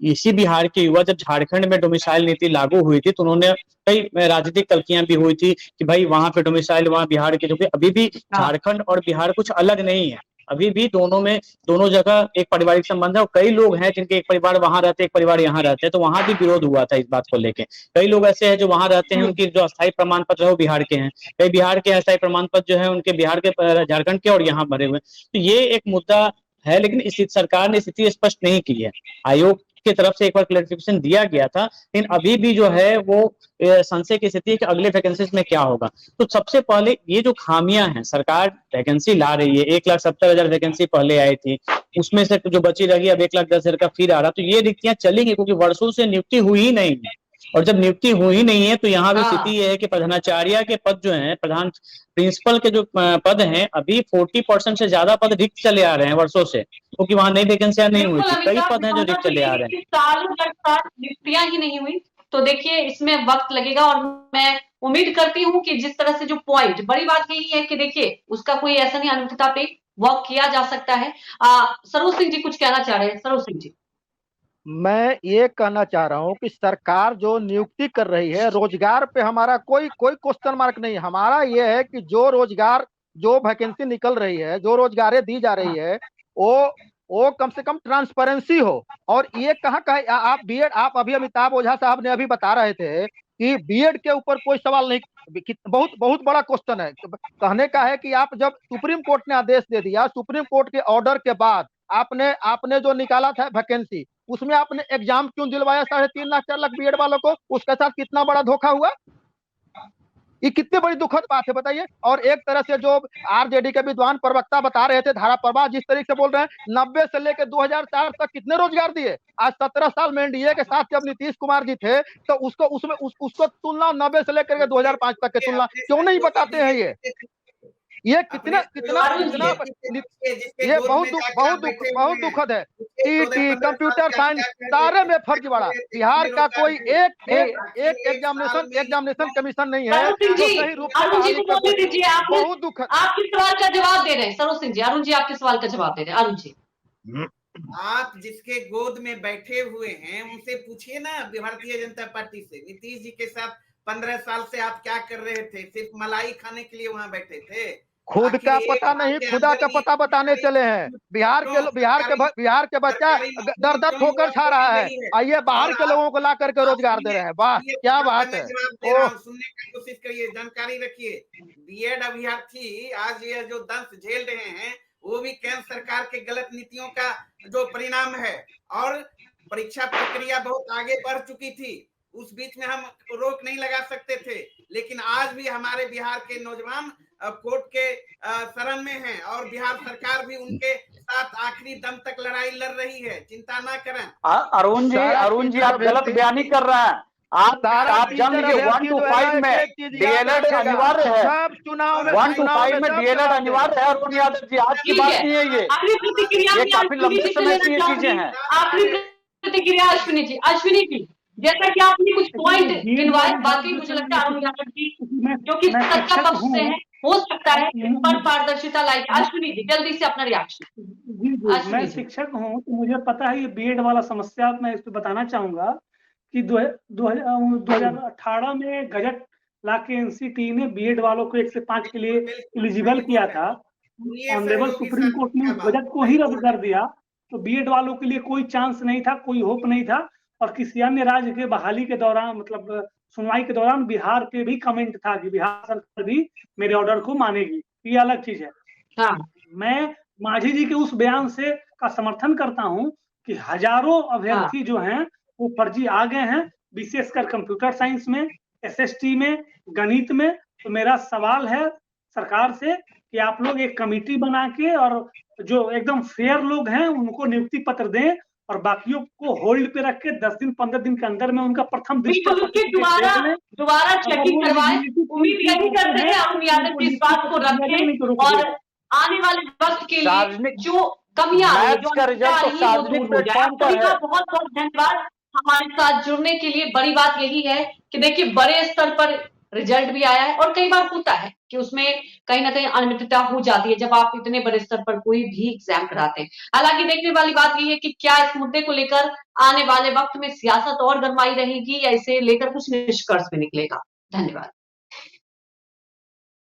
इसी बिहार के युवा जब झारखंड में डोमिसाइल नीति लागू हुई थी तो उन्होंने कई राजनीतिक तल्कियां भी हुई थी कि भाई वहां पे डोमिसाइल, वहां बिहार के, जो कि अभी भी झारखंड और बिहार कुछ अलग नहीं है, अभी भी दोनों में दोनों जगह एक पारिवारिक संबंध है और कई लोग हैं जिनके एक परिवार वहां रहते हैं, एक परिवार यहाँ रहते हैं, तो वहां भी विरोध हुआ था इस बात को लेके। कई लोग ऐसे हैं जो वहां रहते हैं, उनकी जो अस्थायी प्रमाण पत्र है वो बिहार के हैं, कई बिहार के अस्थायी प्रमाण पत्र जो है उनके बिहार के, झारखंड के और यहाँ भरे हुए। तो ये एक मुद्दा है, लेकिन इस सरकार ने स्थिति स्पष्ट नहीं की है। आयोग की तरफ से एक बार क्लैरिफिकेशन दिया गया था, लेकिन अभी भी जो है वो संशय की स्थिति है कि अगले वैकेंसीज में क्या होगा। तो सबसे पहले ये जो खामियां हैं, सरकार वैकेंसी ला रही है, 1,70,000 वैकेंसी पहले आई थी, उसमें से जो बची रही अब 1,10,000 का फिर आ रहा, तो ये रिक्तियां चलेंगी क्योंकि वर्षों से नियुक्ति हुई ही नहीं है। और जब नियुक्ति हुई नहीं है तो यहाँ भी स्थिति ये है कि प्रधानाचार्य के पद जो हैं, प्रधान प्रिंसिपल के जो पद हैं, अभी 40% से ज्यादा पद रिक्त चले आ रहे हैं वर्षों से, क्योंकि वहां नई वैकेंसियां नहीं हुई थी, कई पद हैं जो रिक्त चले आ रहे हैं। नियुक्तियां ही नहीं हुई तो देखिए इसमें वक्त लगेगा, और मैं उम्मीद करती हूँ कि जिस तरह से जो पॉइंट, बड़ी बात यही है कि देखिए उसका कोई ऐसा नहीं, अनुचितता पे वर्क किया जा सकता है। सरोज सिंह जी कुछ कहना चाह रहे हैं। सरोज सिंह जी, मैं ये कहना चाह रहा हूँ कि सरकार जो नियुक्ति कर रही है, रोजगार पे हमारा कोई क्वेश्चन मार्क नहीं। हमारा ये है कि जो रोजगार, जो वैकेंसी निकल रही है, जो रोजगारें दी जा रही है, वो कम से कम ट्रांसपेरेंसी हो। और ये कहाँ आप बीएड, आप अभी अमिताभ ओझा साहब ने अभी बता रहे थे कि बीएड के ऊपर कोई सवाल नहीं, बहुत बड़ा क्वेश्चन है। कहने का है कि आप जब सुप्रीम कोर्ट ने आदेश दे दिया, सुप्रीम कोर्ट के ऑर्डर के बाद आपने जो निकाला था वैकेंसी, उसमें आपने एग्जाम क्यों दिलवाया 3.5 लाख 4 लाख बीएड वालों को? उसके साथ कितना बड़ा धोखा हुआ, ये कितनी बड़ी दुखद बात है बताइए। और एक तरह से जो आरजेडी के विद्वान प्रवक्ता बता रहे थे, धारा प्रवाह जिस तरीके से बोल रहे हैं, 90 से लेकर 2004 तक कितने रोजगार दिए। आज 17 साल में एनडीए के साथ जब नीतीश कुमार जी थे तो उसको तुलना 90 से लेकर 2005 तक की तुलना क्यों नहीं बताते हैं? ये कितना ये बहुत दुखद है। टीटी, कंप्यूटर साइंस, सारे में फर्जीवाड़ा। बिहार का कोई एक एग्जामिनेशन कमीशन नहीं है जो सही रूप से, बहुत दुखद। आपके सवाल का जवाब दे रहे हैं सरोज सिंह जी, अरुण जी आपके सवाल का जवाब दे रहे हैं। अरुण जी, आप जिसके गोद में बैठे हुए हैं उनसे पूछिए ना, भारतीय जनता पार्टी से। नीतीश जी के साथ 15 साल से आप क्या कर रहे थे? सिर्फ मलाई खाने के लिए वहां बैठे थे? खुद का पता नहीं, खुदा का पता बताने चले हैं। बिहार के बच्चा दर ठोकर खा रहा है, आइए बाहर के लोगों को ला करके रोजगार दे रहे हैं। वाह क्या बात है। सुनने की कोशिश करिए, जानकारी रखिए। बीएड अभ्यर्थी आज ये जो दंश झेल रहे हैं वो भी केंद्र सरकार के गलत नीतियों का जो परिणाम है। और परीक्षा प्रक्रिया बहुत आगे बढ़ चुकी थी, उस बीच में हम रोक नहीं लगा सकते थे, लेकिन आज भी हमारे बिहार के नौजवान कोर्ट के शरण में हैं और बिहार सरकार भी उनके साथ आखिरी दम तक लड़ाई लड़ रही है। चिंता ना करें। अरुण जी आप गलत बयानी कर रहे हैं। आप जानिए 1 to 5 में डीएलएड अनिवार्य है, 1 to 5 में डीएलएड अनिवार्य है। अरुण यादव जी आज की बात नहीं है, ये काफी लंबे समय से ये चीजें हैं। आपकी प्रतिक्रिया अश्विनी जी, जैसा कि आपने कुछ पॉइंट गिनवाए, बाकी मुझे लगता है अरुण यादव जी जो कि सत्ता पक्ष से हैं, हो सकता है पर पारदर्शिता लाइक। अश्विनी जी जल्दी से अपना रिएक्शन। मैं शिक्षक हूँ तो मुझे पता है ये बीएड वाला समस्या। मैं इस पे बताना चाहूंगा कि 2018 में गजट ला के एनसीटी ने बीएड वालों को 1 से 5 के लिए एलिजिबल किया था। ऑनरेबल सुप्रीम कोर्ट ने बजट को ही रद्द कर दिया, तो बीएड वालों के लिए कोई चांस नहीं था, कोई होप नहीं था। और किसी अन्य राज्य के बहाली के दौरान, मतलब सुनवाई के दौरान, बिहार के भी कमेंट था कि बिहार सरकार भी मेरे ऑर्डर को मानेगी, ये अलग चीज है। हाँ, मैं माझी जी के उस बयान से का समर्थन करता हूं कि हजारों अभ्यर्थी जो हैं वो फर्जी आ गए हैं, विशेषकर कंप्यूटर साइंस में, एसएसटी में, गणित में। तो मेरा सवाल है सरकार से कि आप लोग एक कमेटी बना के और जो एकदम फेयर लोग हैं उनको नियुक्ति पत्र दें और बाकियों को होल्ड पे रख के 10 दिन 15 दिन के अंदर में उनका प्रथम दृष्टया बिल्कुल उसकी दोबारा चेकिंग करवाएं। उम्मीद यही करते हैं अरुण यादव इस बात को रखें और आने वाले वक्त के लिए जो कमियां आ रही है, जो रिजल्ट तो सार्वजनिक प्लेटफॉर्म पर है। बहुत बहुत धन्यवाद हमारे साथ जुड़ने के लिए। बड़ी बात यही है कि देखिए बड़े स्तर पर रिजल्ट भी आया है और कई बार होता है कि उसमें कहीं ना कहीं अनियमितता हो जाती है जब आप इतने बड़े स्तर पर कोई भी एग्जाम कराते हैं। हालांकि देखने वाली बात यही है कि क्या इस मुद्दे को लेकर आने वाले वक्त में सियासत और गरमाई रहेगी या इसे लेकर कुछ निष्कर्ष में निकलेगा। धन्यवाद।